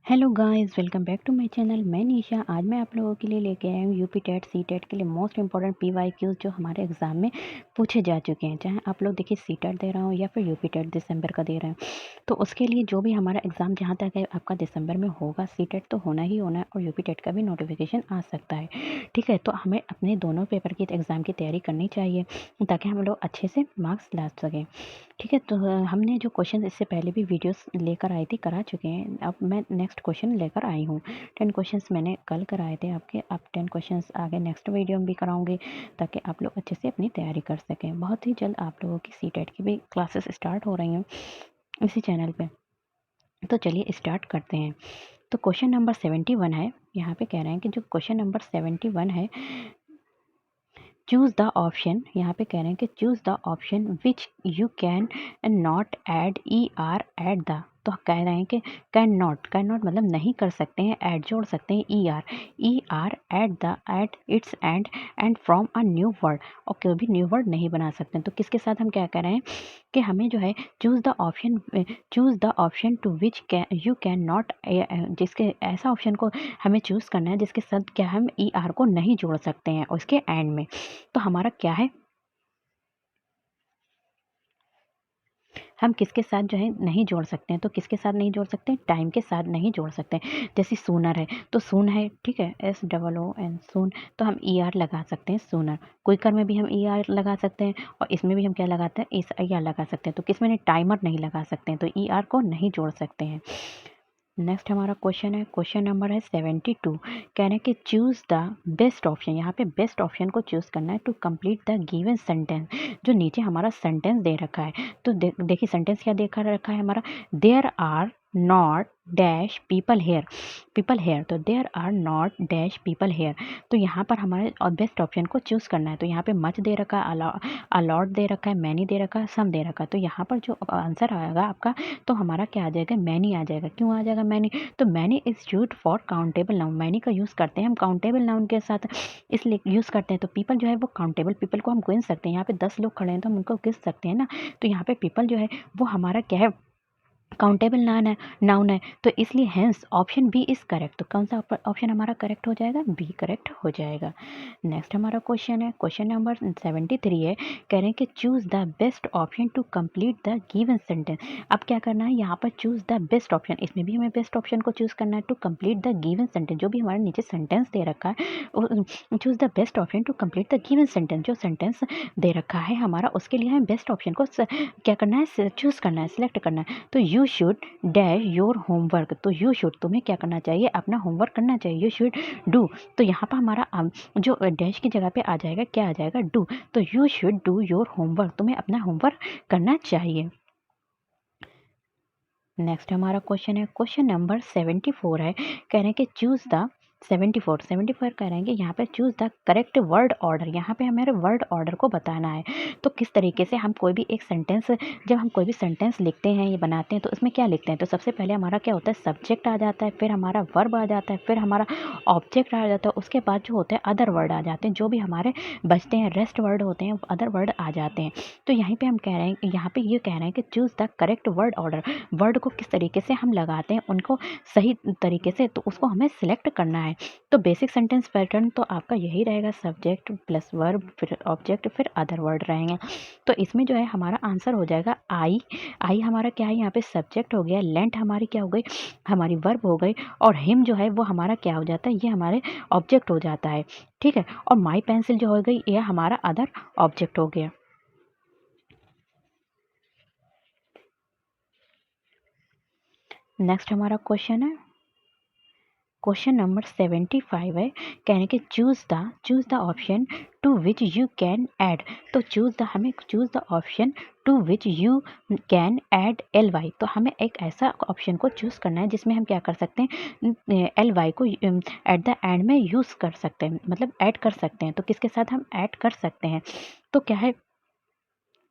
Hello guys, welcome back to my channel. मैं निशा। आज मैं आप लोगों के लिए लेके आई हूँ यूपी टेट सी टेट के लिए मोस्ट इंपॉर्टेंट पीवाईक्यूज जो हमारे एग्जाम में पूछे जा चुके हैं। चाहे आप लोग देखिए सी टेट दे रहा हूँ या फिर यूपी टेट दिसंबर का दे रहे हैं, तो उसके लिए जो भी हमारा एग्जाम जहाँ तक है आपका दिसंबर में होगा, सी टेट तो होना ही होना है और यूपी टेट का भी नोटिफिकेशन आ सकता है। ठीक है, तो हमें अपने दोनों पेपर की एग्ज़ाम की तैयारी करनी चाहिए ताकि हम लोग अच्छे से मार्क्स ला सकें। ठीक है, तो हमने जो क्वेश्चन इससे पहले भी वीडियोस लेकर आई थी, करा चुके हैं। अब मैं नेक्स्ट क्वेश्चन लेकर आई हूँ। 10 क्वेश्चंस मैंने कल कराए थे आपके। अब 10 क्वेश्चंस आगे नेक्स्ट वीडियो में भी कराऊंगी ताकि आप लोग अच्छे से अपनी तैयारी कर सकें। बहुत ही जल्द आप लोगों की सी टेट की भी क्लासेस स्टार्ट हो रही हैं इसी चैनल पे। तो चलिए स्टार्ट करते हैं। तो क्वेश्चन नंबर 71 है। यहाँ पे कह रहे हैं कि जो क्वेश्चन नंबर 71 है, चूज द ऑप्शन। यहाँ पे कह रहे हैं कि choose the option which you can not add E R at the. तो कह रहे हैं कि कैन नॉट मतलब नहीं कर सकते हैं, ऐड जोड़ सकते हैं E R at the at its and from a new word, और कोई भी न्यू वर्ड नहीं बना सकते हैं। तो किसके साथ हम क्या कह रहे हैं कि हमें जो है choose the option to which you can not, जिसके ऐसा ऑप्शन को हमें चूज करना है जिसके साथ क्या हम ई आर को नहीं जोड़ सकते हैं उसके एंड में। तो हमारा क्या है, हम किसके साथ जो है नहीं जोड़ सकते हैं। तो किसके साथ नहीं जोड़ सकते हैं, टाइम के साथ नहीं जोड़ सकते हैं। जैसे सूनर है तो सून है, ठीक है, SOON सून, तो हम ई आर लगा सकते हैं सूनर। क्विकर में भी हम ई आर लगा सकते हैं और इसमें भी हम क्या लगाते हैं, इस ई आर लगा सकते हैं। तो किसमें नहीं, टाइमर नहीं लगा सकते हैं, तो ई आर को नहीं जोड़ सकते हैं। नेक्स्ट हमारा क्वेश्चन है, क्वेश्चन नंबर है 72। कह रहे हैं कि चूज द बेस्ट ऑप्शन। यहाँ पे बेस्ट ऑप्शन को चूज करना है to complete the given sentence. जो नीचे हमारा सेंटेंस दे रखा है, तो देखिए सेंटेंस क्या देखा रखा है हमारा, there are not dash people here. तो there are not dash people here. तो यहाँ पर हमारे बेस्ट ऑप्शन को चूज करना है। तो यहाँ पे मच दे रखा है, अलॉट दे रखा है, मैनी दे रखा है, सम दे रखा है। तो यहाँ पर जो आंसर आएगा आपका, तो हमारा क्या आ जाएगा, मैनी आ जाएगा। क्यों आ जाएगा मैनी, तो many is use for countable noun. Many का यूज़ करते हैं हम काउंटेबल नाउन के साथ, इसलिए यूज़ करते हैं। तो पीपल जो है वो काउंटेबल पीपल को हम गिन सकते हैं। यहाँ पे 10 लोग खड़े हैं तो हम उनको गिन सकते हैं ना। तो यहाँ पे पीपल जो है वो हमारा क्या है, काउंटेबल नाउन है। तो इसलिए hence option B is correct. तो कौन सा ऑप्शन हमारा करेक्ट हो जाएगा, बी करेक्ट हो जाएगा। नेक्स्ट हमारा क्वेश्चन है, क्वेश्चन नंबर 73 है। कह रहे हैं कि choose the best option to complete the given sentence. अब क्या करना है, यहाँ पर चूज द बेस्ट ऑप्शन, इसमें भी हमें बेस्ट ऑप्शन को चूज करना है to complete the given sentence. जो भी हमारे नीचे सेंटेंस दे रखा है, choose the best option to complete the given sentence. जो सेंटेंस दे रखा है हमारा, उसके लिए हमें बेस्ट ऑप्शन को क्या करना है, चूज करना है, सिलेक्ट करना है। तो you should dash your homework. तो यू शुड, तुम्हें क्या करना चाहिए, अपना होमवर्क करना चाहिए। यू शुड डू, तो यहाँ पर हमारा जो डैश की जगह पे आ जाएगा, क्या आ जाएगा, डू। तो you should do your homework, तुम्हें अपना होमवर्क करना चाहिए। नेक्स्ट हमारा क्वेश्चन है, क्वेश्चन नंबर 74 है। कह रहे हैं कि चूज द 74 कह रहे हैं कि यहाँ पे choose the correct word order. यहाँ पे हमारे वर्ड ऑर्डर को बताना है। तो किस तरीके से हम कोई भी एक सेंटेंस, जब हम कोई भी सेंटेंस लिखते हैं या बनाते हैं, तो इसमें क्या लिखते हैं, तो सबसे पहले हमारा क्या होता है, सब्जेक्ट आ जाता है, फिर हमारा वर्ब आ जाता है, फिर हमारा ऑब्जेक्ट आ जाता है, उसके बाद जो होते हैं अदर वर्ड आ जाते हैं। जो भी हमारे बचते हैं रेस्ट वर्ड होते हैं, अदर वर्ड आ जाते हैं। तो यहीं पे हम कह रहे हैं, यहाँ पे ये कह रहे हैं कि choose the correct word order. Word को किस तरीके से हम लगाते हैं उनको सही तरीके से, तो उसको हमें सिलेक्ट करना है। तो बेसिक सेंटेंस पैटर्न तो आपका यही रहेगा, सब्जेक्ट प्लस वर्ब फिर ऑब्जेक्ट फिर अदर वर्ड रहेंगे। तो इसमें जो है हमारा आंसर हो जाएगा आई। आई हमारा क्या है, यहाँ पे सब्जेक्ट हो गया, लेंट हमारी क्या हो गई, हमारी वर्ब हो गई, और हिम जो है वो हमारा क्या हो जाता है, ये हमारे ऑब्जेक्ट हो जाता है। ठीक है, और माई पेंसिल जो हो गई ये हमारा अदर ऑब्जेक्ट हो गया। नेक्स्ट हमारा क्वेश्चन है, क्वेश्चन नंबर 75 है। कह रहे हैं कि choose the option to which you can add. तो हमें choose the option to which you can add LY। तो हमें एक ऐसा ऑप्शन को चूज करना है जिसमें हम क्या कर सकते हैं, LY को एट द एंड में यूज कर सकते हैं, मतलब ऐड कर सकते हैं। तो किसके साथ हम ऐड कर सकते हैं, तो क्या है,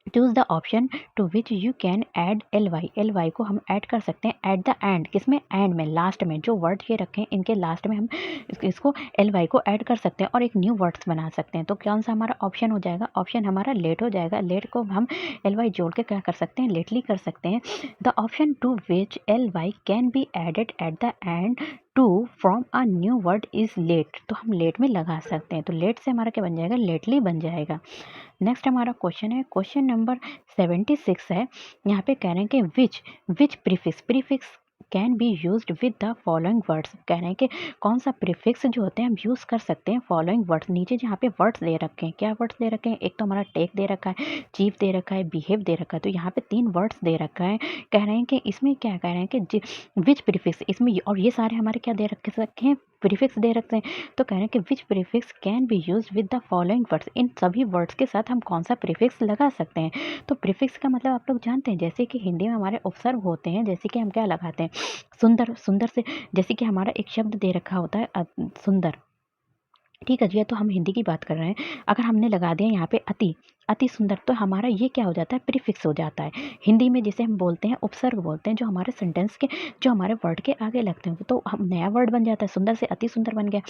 choose the option to which you can add L Y. L Y को हम ऐड कर सकते हैं एट द एंड, किसमें, एंड में, लास्ट में, जो वर्ड ये रखे हैं इनके लास्ट में हम इसको एल वाई को ऐड कर सकते हैं और एक न्यू वर्ड्स बना सकते हैं। तो कौन सा हमारा ऑप्शन हो जाएगा, ऑप्शन हमारा लेट हो जाएगा। लेट को हम एल वाई जोड़ के क्या कर सकते हैं, लेटली कर सकते हैं। The option to which L Y can be added at the end to from a new word is late. तो हम लेट में लगा सकते हैं, तो लेट से हमारा क्या बन जाएगा, लेटली बन जाएगा। नेक्स्ट हमारा क्वेश्चन है, क्वेश्चन नंबर 76 है। यहाँ पे कह रहे हैं कि which prefix can be used with the following words. कह रहे हैं कि कौन सा प्रीफिक्स जो होते हैं हम यूज़ कर सकते हैं फॉलोइंग वर्ड्स। नीचे जहाँ पे वर्ड्स दे रखे हैं, क्या वर्ड्स दे रखे हैं, एक तो हमारा टेक दे रखा है, चीफ दे रखा है, बिहेव दे रखा है। तो यहाँ पे 3 वर्ड्स दे रखा है। कह रहे हैं कि इसमें क्या कह रहे हैं कि विच प्रीफिक्स इसमें, और ये सारे हमारे क्या दे रखे हैं, प्रीफिक्स दे रखते हैं। तो कह रहे हैं कि which prefix can be use with the following words. इन सभी वर्ड्स के साथ हम कौन सा प्रीफिक्स लगा सकते हैं। तो प्रीफिक्स का मतलब आप लोग जानते हैं, जैसे कि हिंदी में हमारे उपसर्ग होते हैं, जैसे कि हम क्या लगाते हैं, सुंदर। सुंदर से जैसे कि हमारा एक शब्द दे रखा होता है सुंदर, ठीक है जी, तो हम हिंदी की बात कर रहे हैं। अगर हमने लगा दिया यहाँ पे अति, अति सुंदर, तो हमारा ये क्या हो जाता है, प्रीफिक्स हो जाता है। हिंदी में जिसे हम बोलते हैं उपसर्ग बोलते हैं, जो हमारे सेंटेंस के, जो हमारे वर्ड के आगे लगते हैं, तो हम नया वर्ड बन जाता है, सुंदर से अति सुंदर बन गया।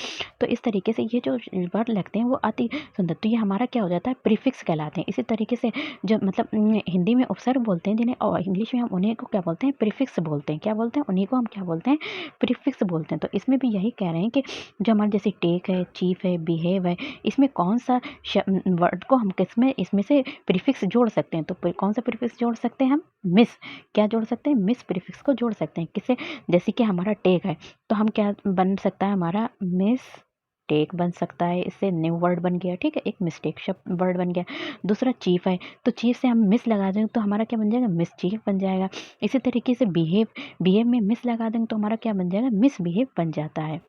तो इस तरीके से ये जो वर्ड लगते हैं वो अति सुंदर, तो ये हमारा क्या हो जाता है, प्रीफिक्स कहलाते हैं। इसी तरीके से जो मतलब हिंदी में उपसर्ग बोलते हैं जिन्हें, और इंग्लिश में हम उन्हें को क्या बोलते हैं, प्रीफिक्स बोलते हैं। क्या बोलते हैं, उन्हीं को हम क्या बोलते हैं, प्रीफिक्स बोलते हैं। तो इसमें भी यही कह रहे हैं कि जो हमारे जैसे टेक है, चीफ है, बिहेव है, इसमें कौन सा वर्ड को हम किसमें, इसमें से प्रीफिक्स जोड़ सकते हैं। तो कौन सा प्रीफिक्स जोड़ सकते हैं हम, मिस। क्या जोड़ सकते हैं, मिस प्रीफिक्स को जोड़ सकते हैं। किसे, जैसे कि हमारा टेक है, तो हम क्या बन सकता है, हमारा मिस टेक बन सकता है। इससे न्यू वर्ड बन गया, ठीक है, एक मिस्टेक शब्द वर्ड बन गया। दूसरा चीफ है, तो चीफ से हम मिस लगा देंगे तो हमारा क्या बन जाएगा, मिस चीफ बन जाएगा। इसी तरीके से बिहेव, बिहेव में मिस लगा देंगे तो हमारा क्या बन जाएगा, मिस बिहेव बन जाता है।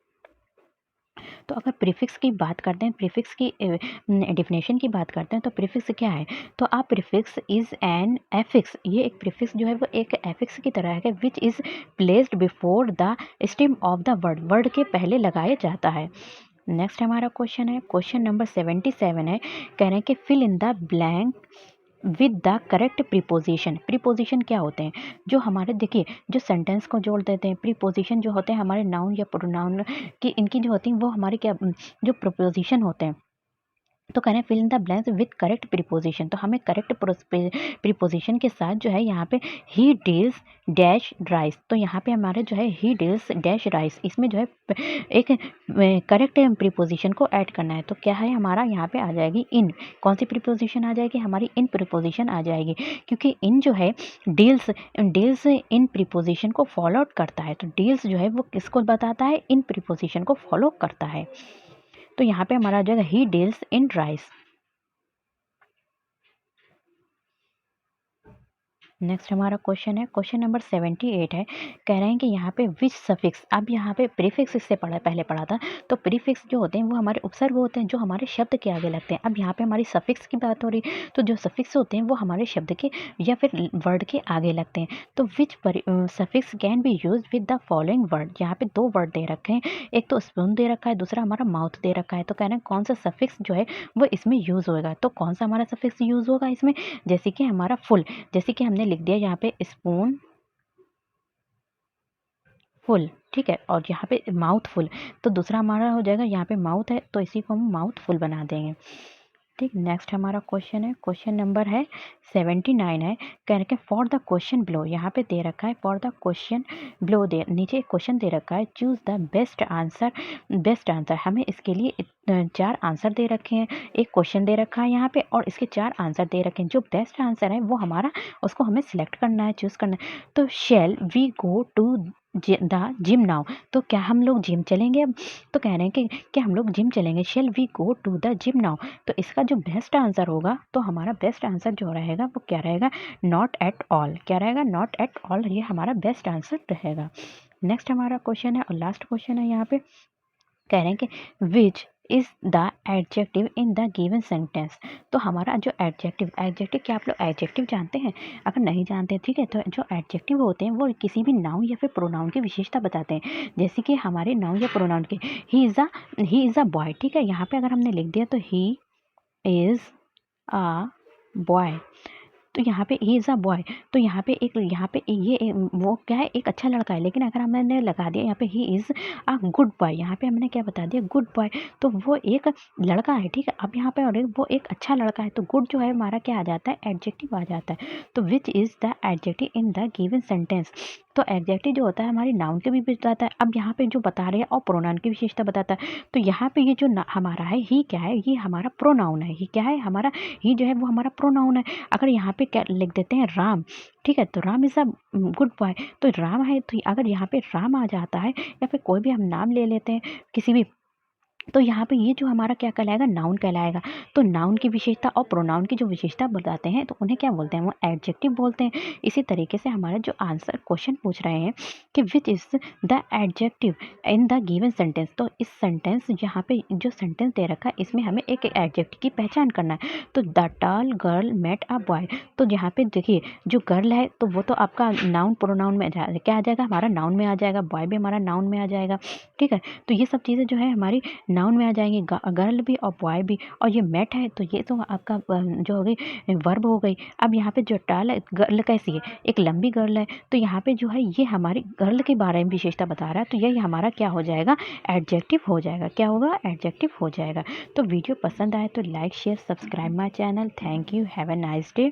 तो अगर प्रीफिक्स की बात करते हैं, प्रीफिक्स की डेफिनेशन की बात करते हैं, तो प्रीफिक्स क्या है, तो आ प्रीफिक्स इज एन एफिक्स। ये एक प्रीफिक्स जो है वो एक एफिक्स की तरह है, which is placed before the stem of the word, word के पहले लगाया जाता है। नेक्स्ट हमारा क्वेश्चन है, क्वेश्चन नंबर 77 है। कह रहे हैं कि fill in the blank with the correct preposition. Preposition क्या होते हैं, जो हमारे, देखिए, जो सेंटेंस को जोड़ देते हैं। प्रीपोजिशन जो होते हैं हमारे नाउन या प्रोनाउन की, इनकी जो होती हैं वो हमारे क्या, जो प्रीपोजिशन होते हैं। तो करें fill in the blanks with correct preposition. तो हमें करेक्ट प्रीपोजिशन के साथ जो है यहाँ पे ही डील्स डैश राइस, तो यहाँ पे हमारे जो है ही डील्स डैश राइस, इसमें जो है एक करेक्ट प्रीपोजिशन को ऐड करना है। तो क्या है हमारा, यहाँ पे आ जाएगी इन। कौन सी प्रीपोजिशन आ जाएगी, हमारी इन प्रीपोजिशन आ जाएगी, क्योंकि इन जो है डील्स, डील्स इन प्रीपोजिशन को फॉलो करता है। तो डील्स जो है वो किसको बताता है, इन प्रीपोजिशन को फॉलो करता है। तो यहाँ पे हमारा आ जाएगा he deals in rice. Next हमारा क्वेश्चन है, क्वेश्चन नंबर 78 है। कह रहे हैं कि यहाँ पे विच सफिक्स, अब यहाँ पे प्रीफिक्स इससे पहले पढ़ा था। तो प्रीफिक्स जो होते हैं वो हमारे उपसर्ग होते हैं, जो हमारे शब्द के आगे लगते हैं। अब यहाँ पे हमारी सफिक्स की बात हो रही, तो जो सफिक्स होते हैं वो हमारे शब्द के या फिर वर्ड के आगे लगते हैं। तो which suffix can be use with the following word. यहाँ पे 2 वर्ड दे रखे हैं, एक तो स्पून दे रखा है, दूसरा हमारा माउथ दे रखा है। तो कह रहे हैं कौन सा सफिक्स जो है वो इसमें यूज होगा। तो कौन सा हमारा सफिक्स यूज होगा इसमें, जैसे कि हमारा फुल, जैसे कि हमने लिख दिया यहाँ पे स्पून फुल, ठीक है, और यहाँ पे माउथ फुल, तो दूसरा हमारा हो जाएगा, यहाँ पे माउथ है तो इसी को हम माउथ फुल बना देंगे। ठीक, नेक्स्ट हमारा क्वेश्चन है, क्वेश्चन नंबर है 79 है। कह रहे हैं फॉर द क्वेश्चन बिलो, यहाँ पे दे रखा है फॉर द क्वेश्चन बिलो, दे नीचे एक क्वेश्चन दे रखा है, choose the best answer. Best answer, हमें इसके लिए 4 आंसर दे रखे हैं, एक क्वेश्चन दे रखा है यहाँ पे और इसके 4 आंसर दे रखे हैं। जो बेस्ट आंसर है वो हमारा, उसको हमें सिलेक्ट करना है, चूज करना है। तो shall we go to the gym now, तो क्या हम लोग जिम चलेंगे अब। तो कह रहे हैं कि क्या हम लोग जिम चलेंगे, shall we go to the gym now. तो इसका जो बेस्ट आंसर होगा, तो हमारा बेस्ट आंसर जो रहेगा वो क्या रहेगा, नॉट एट ऑल। क्या रहेगा, नॉट एट ऑल, ये हमारा बेस्ट आंसर रहेगा। नेक्स्ट हमारा क्वेश्चन है और लास्ट क्वेश्चन है यहाँ पे। कह रहे हैं कि which is the adjective in the given sentence. तो हमारा जो एडजेक्टिव, एडजेक्टिव क्या आप लोग एडजेक्टिव जानते हैं, अगर नहीं जानते हैं ठीक है, तो जो एडजेक्टिव होते हैं वो किसी भी नाउन या फिर प्रोनाउन की विशेषता बताते हैं। जैसे कि हमारे नाउन या प्रोनाउन के, ही इज़ अ बॉय, ठीक है, यहाँ पे अगर हमने लिख दिया तो ही इज़ अ बॉय, तो यहाँ पे ही इज़ अ बॉय, तो यहाँ पे वो क्या है, एक अच्छा लड़का है। लेकिन अगर हमने लगा दिया यहाँ पे he is a good boy, यहाँ पे हमने क्या बता दिया, गुड बॉय, तो वो एक लड़का है, ठीक है। अब यहाँ पे और वो एक अच्छा लड़का है, तो गुड जो है हमारा क्या आ जाता है, एडजेक्टिव आ जाता है। तो which is the adjective in the given sentence, तो एडजेक्टिव जो होता है हमारी नाउन के भी बताता है। अब यहाँ पे जो बता रहे हैं और प्रोनाउन की विशेषता बताता है। तो यहाँ पे ये जो हमारा है ही क्या है, ये हमारा प्रोनाउन है। ही क्या है हमारा, ही जो है वो हमारा प्रोनाउन है। अगर यहाँ पे क्या लिख देते हैं, राम, ठीक है, तो Ram is a good boy, तो राम है, तो अगर यहाँ पे राम आ जाता है या फिर कोई भी हम नाम ले लेते हैं किसी भी, तो यहाँ पे ये जो हमारा क्या कहलाएगा, नाउन कहलाएगा। तो नाउन की विशेषता और प्रोनाउन की जो विशेषता बताते हैं तो उन्हें क्या बोलते हैं, वो एडजेक्टिव बोलते हैं। इसी तरीके से हमारा जो आंसर क्वेश्चन पूछ रहे हैं कि which is the adjective in the given sentence, तो इस सेंटेंस यहाँ पे जो सेंटेंस दे रखा है इसमें हमें एक एडजेक्टिव की पहचान करना है। तो the tall girl met a boy, तो यहाँ पे देखिए जो गर्ल है तो वो तो आपका नाउन प्रोनाउन में क्या आ जाएगा, हमारा नाउन में आ जाएगा, बॉय भी हमारा नाउन में आ जाएगा, ठीक है। तो ये सब चीज़ें जो है हमारी नाउन में आ जाएंगी, गर्ल भी और बॉय भी। और ये मेट है तो ये तो आपका जो हो गई वर्ब हो गई। अब यहाँ पे जो टॉल है, गर्ल कैसी है, एक लंबी गर्ल है, तो यहाँ पे जो है ये हमारी गर्ल के बारे में विशेषता बता रहा है, तो यही हमारा क्या हो जाएगा, एडजेक्टिव हो जाएगा। क्या होगा, एडजेक्टिव हो जाएगा। तो वीडियो पसंद आए तो like share subscribe my channel. Thank you, have a nice day.